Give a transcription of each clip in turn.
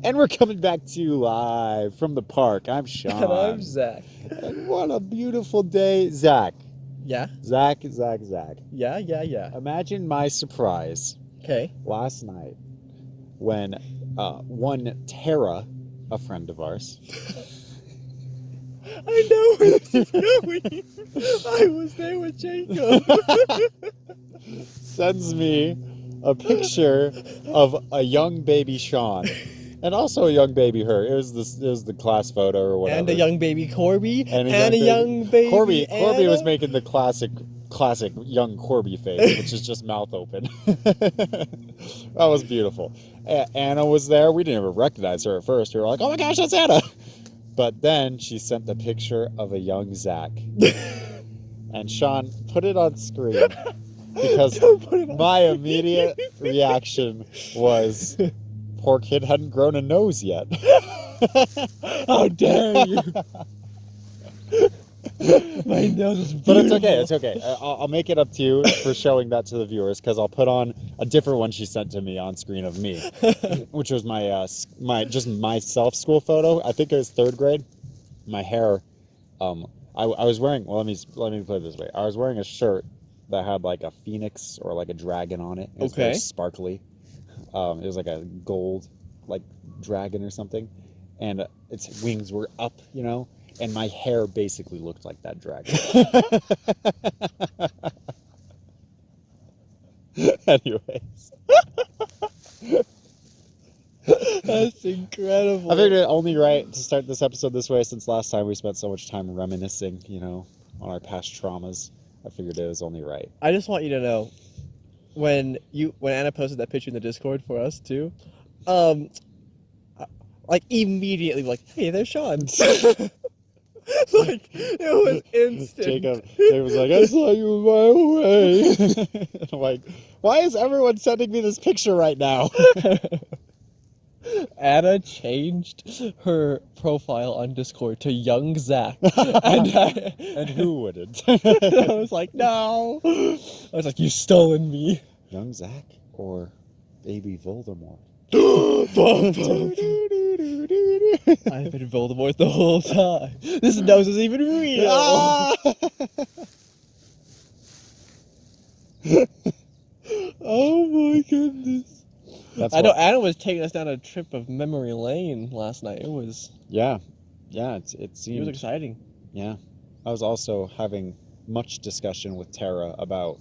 And we're coming back to you live from the park. I'm Sean. And I'm Zach. And what a beautiful day. Zach. Yeah? Zach. Yeah. Imagine my surprise Okay. last night when one Tara, a friend of ours. I know where this is going. I was there with Jacob. Sends me a picture of a young baby Sean. And also a young baby her. It was the class photo or whatever. And a young baby Corby. And a young baby Corby Anna. was making the classic young Corby face, which is just mouth open. That was beautiful. Anna was there. We didn't even recognize her at first. We were like, oh my gosh, that's Anna. But then she sent the picture of a young Zach. And Sean, put it on screen. Because my immediate reaction was, poor kid hadn't grown a nose yet. How dare you? My nose is beautiful. But it's okay. It's okay. I'll make it up to you for showing that to the viewers, because I'll put on a different one she sent to me on screen of me, which was my self-school photo. I think it was 3rd grade. My hair, I was wearing. Well, let me put it this way. I was wearing a shirt that had like a phoenix or like a dragon on it. It was very sparkly. It was like a gold, like dragon or something, and its wings were up, and my hair basically looked like that dragon. Anyways. That's incredible. I figured it only right to start this episode this way, since last time we spent so much time reminiscing, on our past traumas. I figured it was only right. I just want you to know, when Anna posted that picture in the Discord for us too, like immediately, like, hey, there's Sean. Like, it was instant. Jacob was like, I saw you a mile away. I'm like, why is everyone sending me this picture right now? Anna changed her profile on Discord to Young Zach. And who wouldn't? I was like, no. I was like, you've stolen me. Young Zach or baby Voldemort? I've been Voldemort the whole time. This nose is even real. Oh my goodness. I know Anna was taking us down a trip of memory lane last night. It was... Yeah, it seemed... It was exciting. Yeah. I was also having much discussion with Tara about,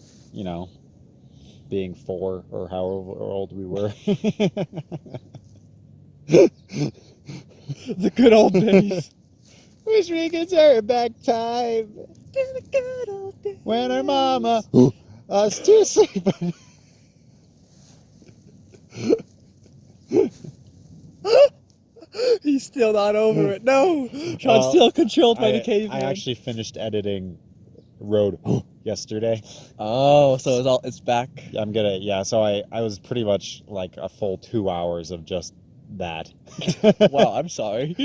being 4 or however old we were. The good old days. Wish we could turn back time. The good old days. When our mama us to sleep. He's still not over it. No, Sean's still controlled by the caveman. I actually finished editing Road yesterday. Oh, so it's back. So I was pretty much like a full 2 hours of just that. Wow, I'm sorry.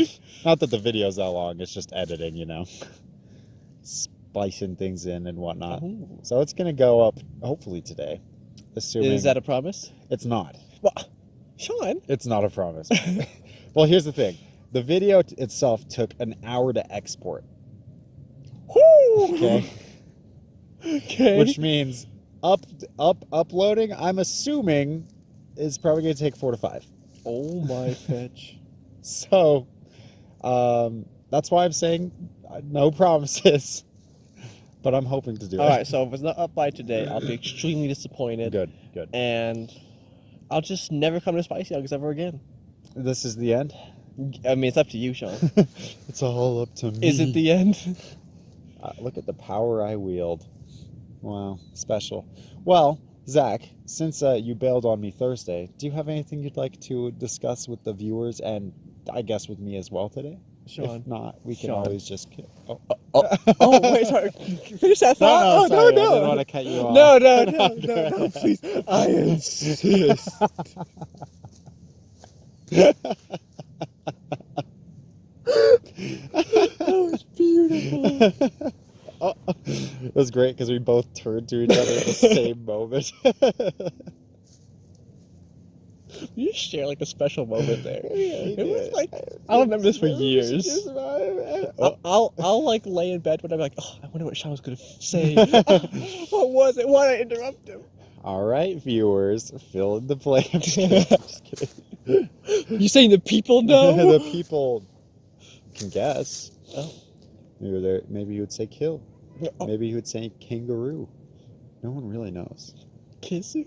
Not that the video's that long, it's just editing, splicing things in and whatnot. Ooh. So it's gonna go up hopefully today. Assuming Is that a promise? It's not. Well, Sean. It's not a promise. Well, here's the thing. The video itself took an hour to export. Okay. Which means uploading, I'm assuming, is probably going to take 4 to 5. Oh my pitch. So, that's why I'm saying no promises. But I'm hoping to do it. All right, so if it's not up by today, I'll be extremely disappointed. Good. And I'll just never come to Spicy Nuggs ever again. This is the end? I mean, it's up to you, Sean. It's all up to me. Is it the end? Look at the power I wield. Wow, special. Well, Zach, since you bailed on me Thursday, do you have anything you'd like to discuss with the viewers and I guess with me as well today? Sean. If not, we can always just... Oh, wait, sorry. Finish that thought. No, no. I didn't want to cut you off. No, please. I insist. That was beautiful. It was great because we both turned to each other at the same moment. You share like a special moment there. It was like I'll remember this for years. I'll like lay in bed when I'm like, oh, I wonder what Sean was gonna say. What was it? Why did I interrupt him? All right, viewers, fill in the blank. I'm just kidding. You saying the people know? The people can guess. Oh. Maybe he would say kill. Oh. Maybe he would say kangaroo. No one really knows. Kissu.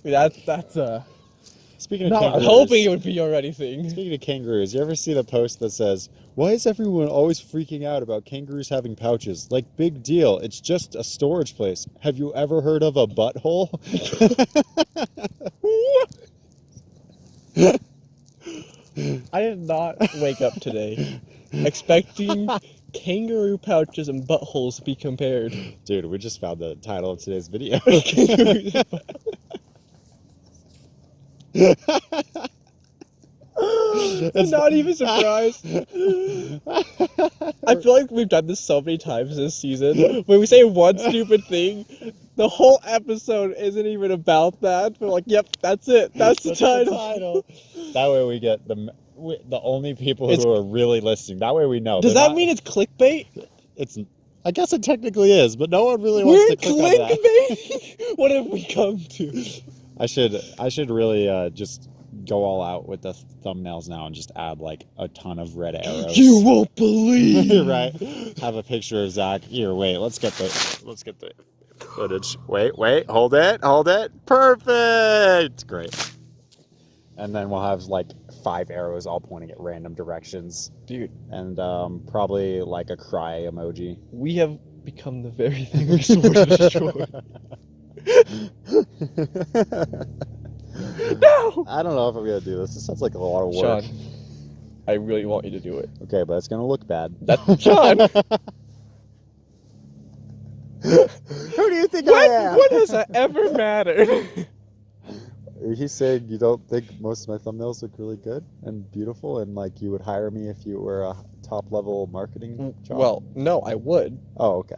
That's Speaking of no, kangaroos, I'm hoping it would be your anything. Speaking of kangaroos, you ever see the post that says, "Why is everyone always freaking out about kangaroos having pouches? Like, big deal. It's just a storage place. Have you ever heard of a butthole?" I did not wake up today expecting kangaroo pouches and buttholes to be compared. Dude, we just found the title of today's video. I'm not even surprised. I feel like we've done this so many times this season. When we say one stupid thing, the whole episode isn't even about that. We're like, yep, that's it. That's the title. That way we get the only people who are really listening. That way we know. Does that mean it's clickbait? I guess it technically is, but no one really wants to click on that. Clickbait? What have we come to? I should really just go all out with the thumbnails now and just add like a ton of red arrows. You won't believe. Right? Have a picture of Zach. Here, wait. Let's get the footage. Wait. Hold it. Perfect. Great. And then we'll have like 5 arrows all pointing at random directions. Dude. And probably like a cry emoji. We have become the very thing we're sort of destroyed. No! I don't know if I'm going to do this. This sounds like a lot of work. Sean, I really want you to do it. Okay, but it's going to look bad. Sean! Who do you think I am? When has that ever mattered? He's saying you don't think most of my thumbnails look really good and beautiful and like you would hire me if you were a top-level marketing job? Well, no, I would. Oh, okay.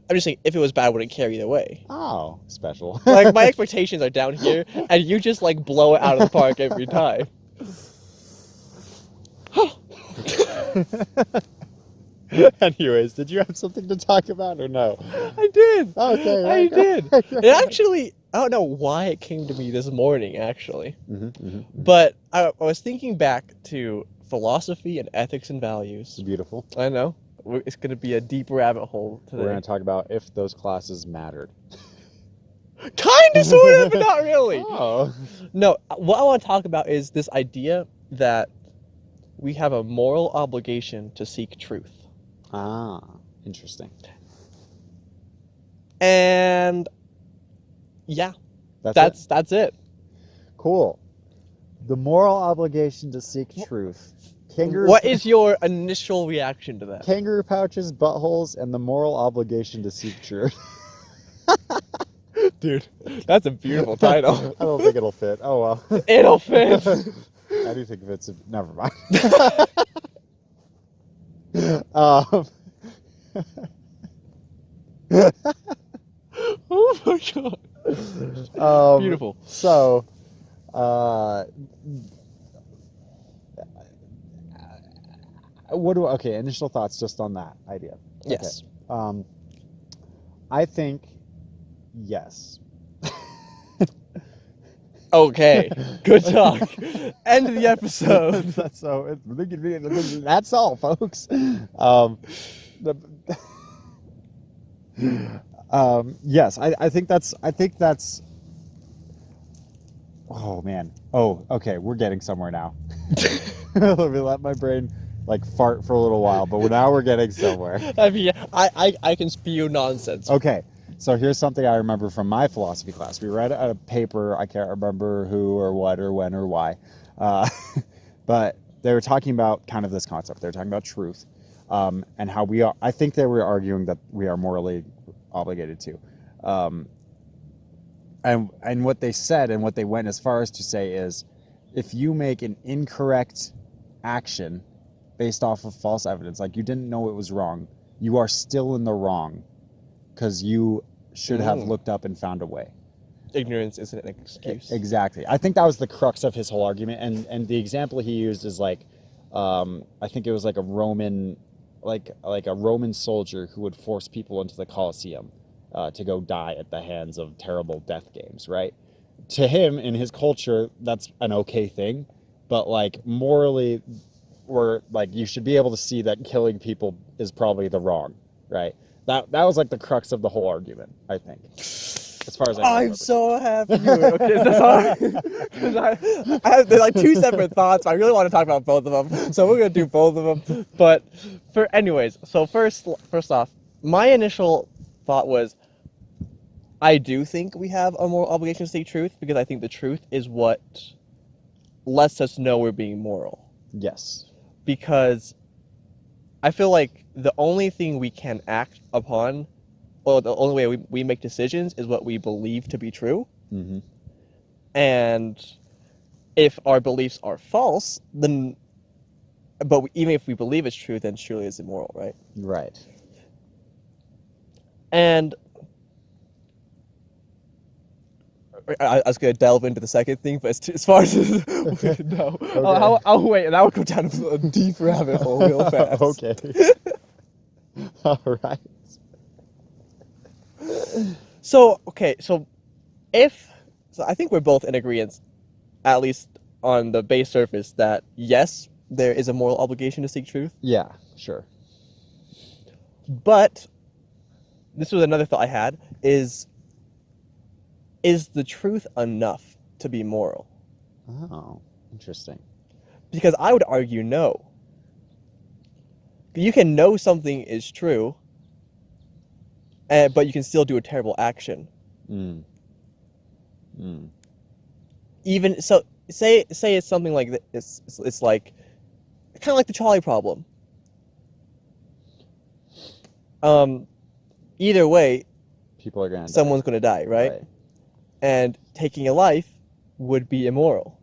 I'm just saying, if it was bad, I wouldn't carry it away. Oh, special. Like, my expectations are down here, and you just, like, blow it out of the park every time. Anyways, did you have something to talk about or no? I did. Okay. I did. It actually, I don't know why it came to me this morning, actually. But I was thinking back to philosophy and ethics and values. Beautiful. I know. It's going to be a deep rabbit hole today. We're going to talk about if those classes mattered. Kind of, sort of, but not really. Oh. No, what I want to talk about is this idea that we have a moral obligation to seek truth. Ah, interesting. And yeah, that's it. Cool. The moral obligation to seek truth. What is your initial reaction to that? Kangaroo pouches, buttholes, and the moral obligation to seek truth. Dude, that's a beautiful title. I don't think it'll fit. Oh well. It'll fit. I do think it fits. Never mind. Oh my god. Beautiful. So, okay, initial thoughts just on that idea. Yes. Okay. I think yes. Okay. Good talk. End of the episode. That's all, folks. Yes, I think that's. Oh man. Oh, okay. We're getting somewhere now. Let me let my brain like fart for a little while, but now we're getting somewhere. I mean, I can spew nonsense. Okay. So here's something I remember from my philosophy class. We read a paper. I can't remember who or what or when or why, but they were talking about kind of this concept. They were talking about truth, and how we are. I think they were arguing that we are morally obligated to, and what they said and what they went as far as to say is, if you make an incorrect action based off of false evidence, like you didn't know it was wrong, you are still in the wrong, because you should have looked up and found a way. ignorance isn't an excuse. Exactly. I think that was the crux of his whole argument, and the example he used is like, I think it was like a Roman, like a Roman soldier who would force people into the Colosseum to go die at the hands of terrible death games, right? To him, in his culture, that's an okay thing, but like morally, or like you should be able to see that killing people is probably the wrong, right? That was like the crux of the whole argument, I think. As far as I remember. I'm so happy. Okay, that's all. 'Cause I have they're like two separate thoughts. I really want to talk about both of them, so we're gonna do both of them. But anyways, so first off, my initial thought was, I do think we have a moral obligation to seek truth because I think the truth is what lets us know we're being moral. Yes. Because I feel like the only thing we can act upon, or the only way we make decisions, is what we believe to be true. Mm-hmm. And if our beliefs are false, then, even if we believe it's true, then surely it's immoral, right? Right. And I was going to delve into the second thing, but as far as no, Okay. I'll wait, and I would go down a deep rabbit hole real fast. Okay. All right. So I think we're both in agreement, at least on the base surface, that yes, there is a moral obligation to seek truth. Yeah, sure. But this was another thought I had: is the truth enough to be moral? Oh, interesting. Because I would argue no. You can know something is true, but you can still do a terrible action. Mm. Mm. Even so, say it's something like this. It's like kind of like the trolley problem. Either way, People are gonna die. someone's going to die, right? And taking a life would be immoral.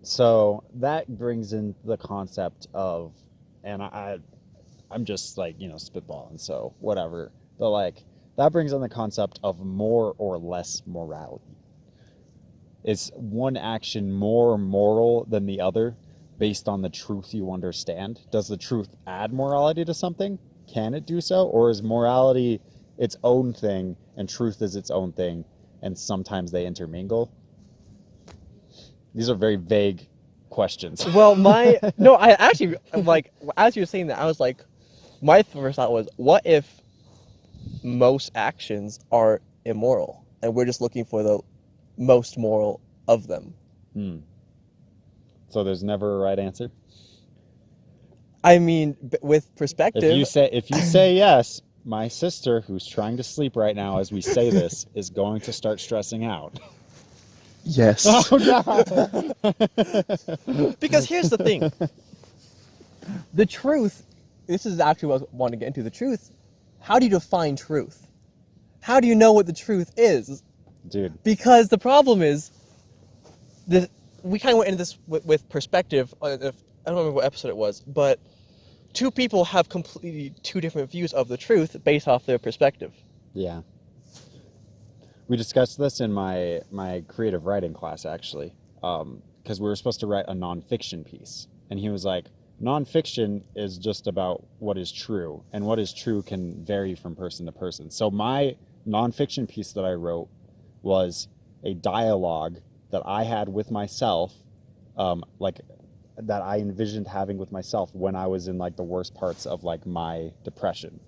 So that brings in the concept of, and I'm just like, spitballing, so whatever. But like, that brings in the concept of more or less morality. Is one action more moral than the other based on the truth you understand? Does the truth add morality to something? Can it do so? Or is morality its own thing and truth is its own thing, and sometimes they intermingle? These are very vague questions. Well, I actually, like, as you were saying that, I was like, my first thought was, what if most actions are immoral and we're just looking for the most moral of them? So there's never a right answer? I mean, with perspective. If you say yes, my sister, who's trying to sleep right now as we say this, is going to start stressing out. Yes. Oh, no. Because here's the thing. The truth, this is actually what I want to get into. The truth, how do you define truth? How do you know what the truth is? Dude. Because the problem is, we kind of went into this with perspective. I don't remember what episode it was, but two people have completely two different views of the truth based off their perspective. Yeah. We discussed this in my creative writing class, actually, because we were supposed to write a nonfiction piece. And he was like, nonfiction is just about what is true, and what is true can vary from person to person. So my nonfiction piece that I wrote was a dialogue that I had with myself, that I envisioned having with myself when I was in like the worst parts of like my depression.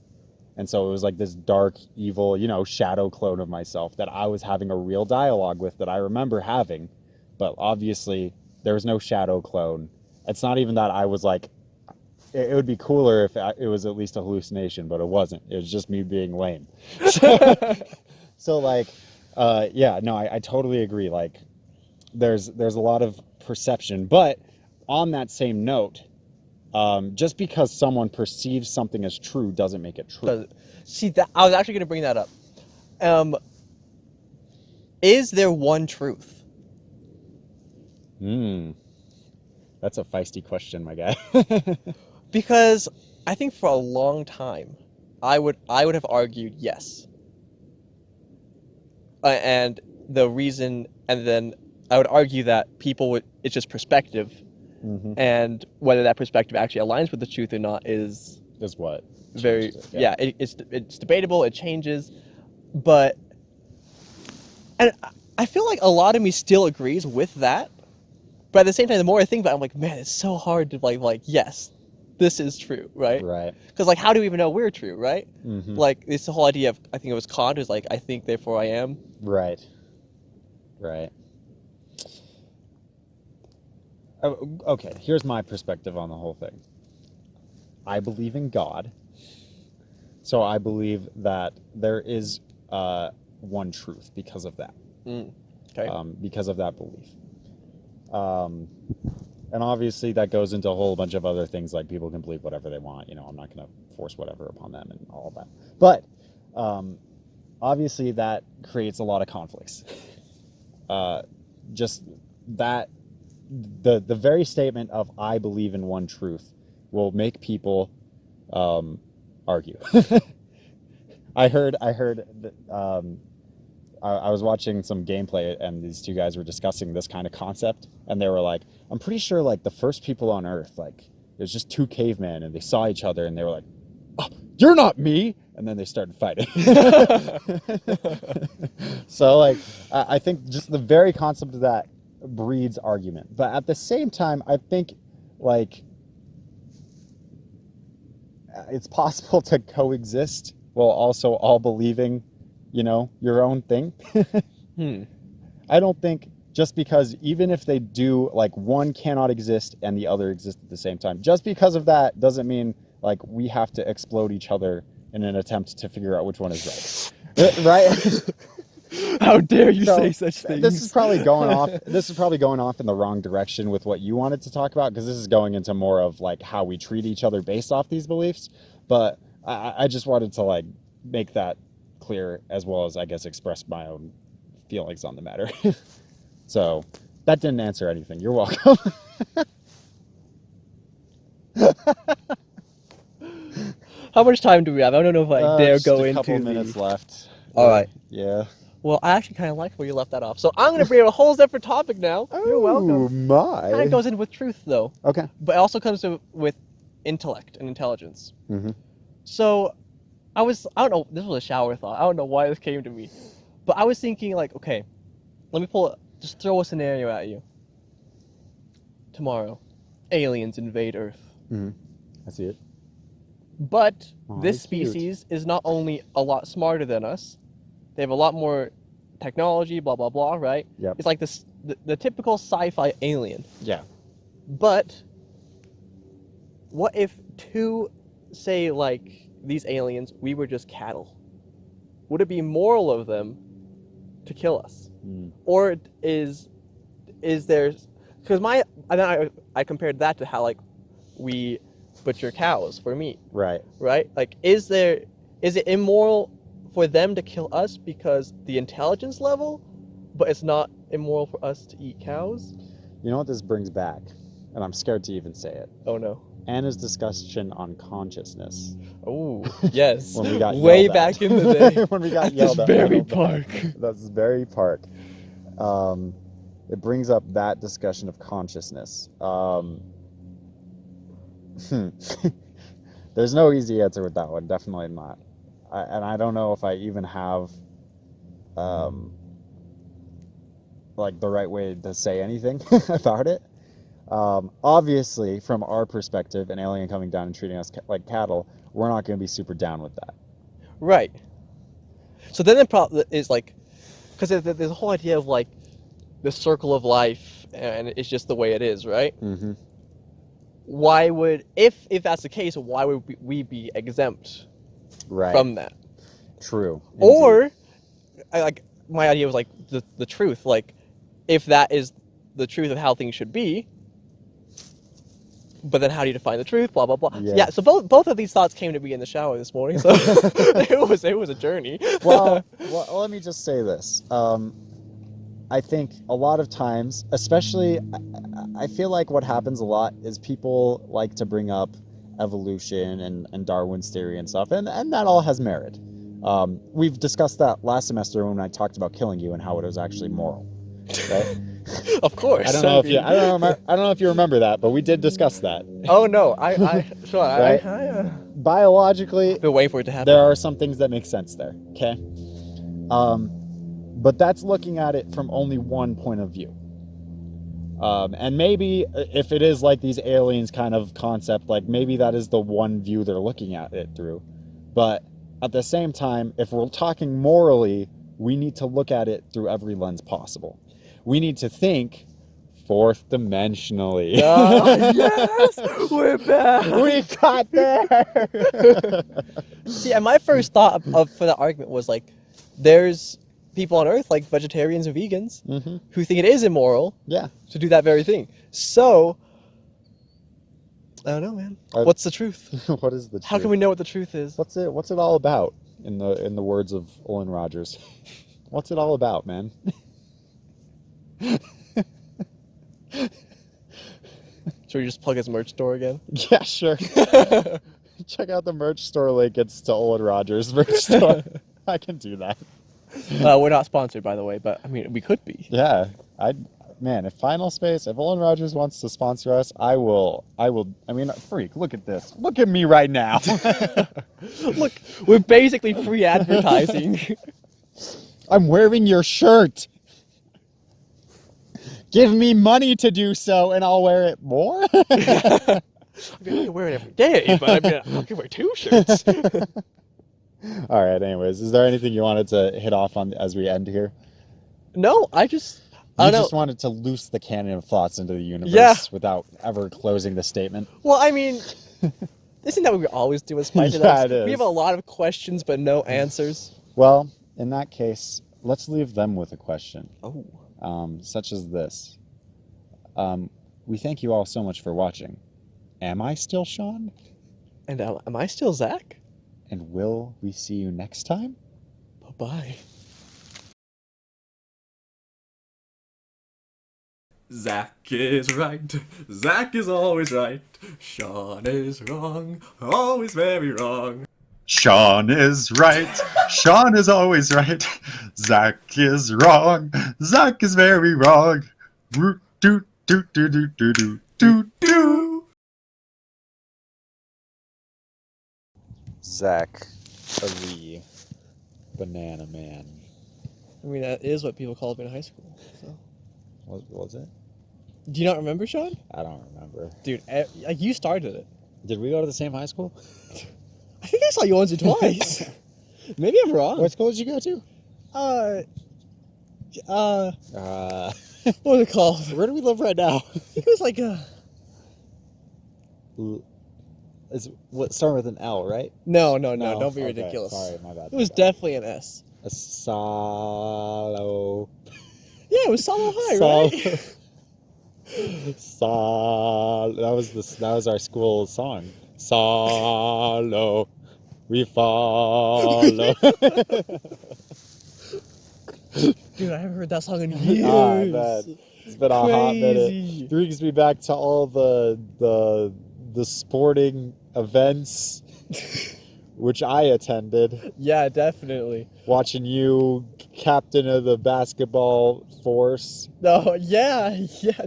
And so it was like this dark, evil, shadow clone of myself that I was having a real dialogue with that I remember having. But obviously there was no shadow clone. It's not even that I was like, it would be cooler if it was at least a hallucination, but it wasn't. It was just me being lame. So like, I totally agree. Like there's a lot of perception, but on that same note, just because someone perceives something as true doesn't make it true. See, I was actually going to bring that up. Is there one truth? That's a feisty question, my guy. Because I think for a long time, I would have argued yes. and the reason, and then I would argue that it's just perspective, and whether that perspective actually aligns with the truth or not is what very changes it, it's debatable. It changes, but and I feel like a lot of me still agrees with that. But at the same time, the more I think about it, I'm like, man, it's so hard to like yes, this is true, right? Right. Because like, how do we even know we're true, right? Mm-hmm. Like, it's the whole idea of, I think it was Kant, was like, I think, therefore I am. Right. Right. Okay, here's my perspective on the whole thing. I believe in God, so I believe that there is one truth because of that. Okay. Because of that belief. And obviously that goes into a whole bunch of other things, like people can believe whatever they want. You know, I'm not going to force whatever upon them and all that. But obviously that creates a lot of conflicts. Just that the very statement of I believe in one truth will make people argue. I heard that, I was watching some gameplay and these two guys were discussing this kind of concept, and they were like, I'm pretty sure like the first people on Earth, like it was just two cavemen and they saw each other and they were like, oh, you're not me, and then they started fighting. So like I think just the very concept of that breeds argument, but at the same time I think like it's possible to coexist while also all believing, you know, your own thing. I don't think just because even if they do, like one cannot exist and the other exists at the same time, just because of that doesn't mean like we have to explode each other in an attempt to figure out which one is right. Right? How dare you say such things? This is probably going off in the wrong direction with what you wanted to talk about, because this is going into more of like how we treat each other based off these beliefs. But I just wanted to like make that clear, as well as I guess express my own feelings on the matter. So that didn't answer anything. You're welcome. How much time do we have? I don't know if I dare go into a couple minutes left. All right. Yeah. Well, I actually kind of like where you left that off. So I'm going to bring up a whole different topic now. You're welcome. Oh, my. Kind of goes in with truth, though. Okay. But it also comes with intellect and intelligence. So I don't know, this was a shower thought. I don't know why this came to me. But I was thinking like, okay, let me just throw a scenario at you. Tomorrow, aliens invade Earth. I see it. But Oh, this cute. species is not only a lot smarter than us, they have a lot more technology, blah, blah, blah, right? Yep. It's like the typical sci-fi alien. Yeah. But what if say like these aliens, we were just cattle? Would it be moral of them to kill us? Or is there, because I compared that to how like we butcher cows for meat. Right. Right? Like, is it immoral for them to kill us because the intelligence level, but it's not immoral for us to eat cows? You know what this brings back? And I'm scared to even say it. Oh no. Anna's discussion on consciousness. Oh, yes. When we got way yelled back at. in the day. When we got at yelled this at. very park. That's very park. It brings up that discussion of consciousness. There's no easy answer with that one. Definitely not. And I don't know if I even have like the right way to say anything about it. Obviously, from our perspective, an alien coming down and treating us like cattle, we're not going to be super down with that. Right. So then the problem is like, because there's a whole idea of like the circle of life, and it's just the way it is, right? Why would, if that's the case, why would we be exempt from that? True. Or, my idea was like the truth, like if that is the truth of how things should be, but then how do you define the truth? Blah blah blah. Yeah. So both of these thoughts came to me in the shower this morning. So it was a journey. well, let me just say this. I think a lot of times, especially, I feel like what happens a lot is people like to bring up evolution and Darwin's theory and stuff, and that all has merit. We've discussed that last semester when I talked about killing you and how it was actually moral, right? Of course. I don't know if you remember that, but we did discuss that. Oh no, Sean, Right? Biologically, I've been waiting for it to happen. there are some things that make sense there. Okay. But that's looking at it from only one point of view. And maybe if it is like these aliens kind of concept, like maybe that is the one view they're looking at it through. But at the same time, if we're talking morally, we need to look at it through every lens possible. We need to think fourth dimensionally. Yes, we're back. We got there. See, and my first thought for the argument was like, there's people on Earth, like vegetarians and vegans, who think it is immoral to do that very thing. So, I don't know, man. What's the truth? What is the truth? How can we know what the truth is? What's it all about? In the words of Olin Rogers, what's it all about, man? Should we just plug his merch store again? Yeah, sure. Check out the merch store link. It's to Olin Rogers' merch store. I can do that. We're not sponsored, by the way, but I mean, we could be. Yeah, if Final Space, if Olin Rogers wants to sponsor us, I will. I mean, freak, look at this. Look at me right now. Look, we're basically free advertising. I'm wearing your shirt. Give me money to do so, and I'll wear it more. I mean, I can wear it every day, but I mean, I can wear 2 shirts. All right. Anyways, is there anything you wanted to hit off on as we end here? No, I just wanted to loose the cannon of thoughts into the universe without ever closing the statement. Well, I mean, isn't that what we always do with Spider It is. We have a lot of questions, but no answers. Well, in that case, let's leave them with a question. Oh. Such as this. We thank you all so much for watching. Am I still Sean? And am I still Zach? And will we see you next time? Bye-bye. Zach is right, Zach is always right, Sean is wrong, always very wrong. Sean is right, Sean is always right, Zach is wrong, Zach is very wrong. Root doot doot doot doot doot doot doot. Zach, the Banana Man. I mean, that is what people called me in high school. So. What was it? Do you not remember, Sean? I don't remember. Dude, like you started it. Did we go to the same high school? I think I saw you once or twice. Maybe I'm wrong. What school did you go to? What was it called? Where do we live right now? I think it was like It's what started with an L, right? No, don't be ridiculous. Sorry, my bad. It was definitely an S. A Salo. Yeah, it was Salo High, right? That was our school song. Salo, we follow. Dude, I haven't heard that song in years. Man. It's been a hot minute. Brings me back to all the sporting events which I attended. Yeah, definitely. Watching you captain of the basketball force. No, yeah,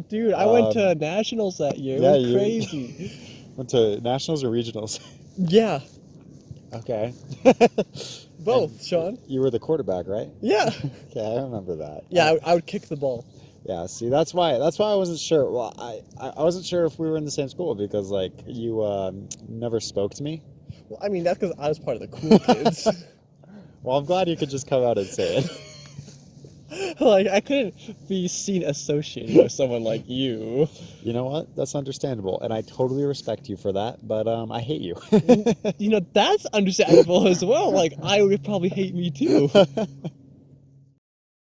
dude. I went to nationals that year. It was crazy. Went to nationals or regionals? Yeah. Okay. Both, Sean. You were the quarterback, right? Yeah. Okay, I remember that. Yeah, I would kick the ball. Yeah, see, that's why I wasn't sure. Well, I wasn't sure if we were in the same school because, like, you never spoke to me. Well, I mean, that's because I was part of the cool kids. Well, I'm glad you could just come out and say it. Like, I couldn't be seen associated with someone like you. You know what? That's understandable, and I totally respect you for that, but I hate you. You know, that's understandable as well. Like, I would probably hate me too.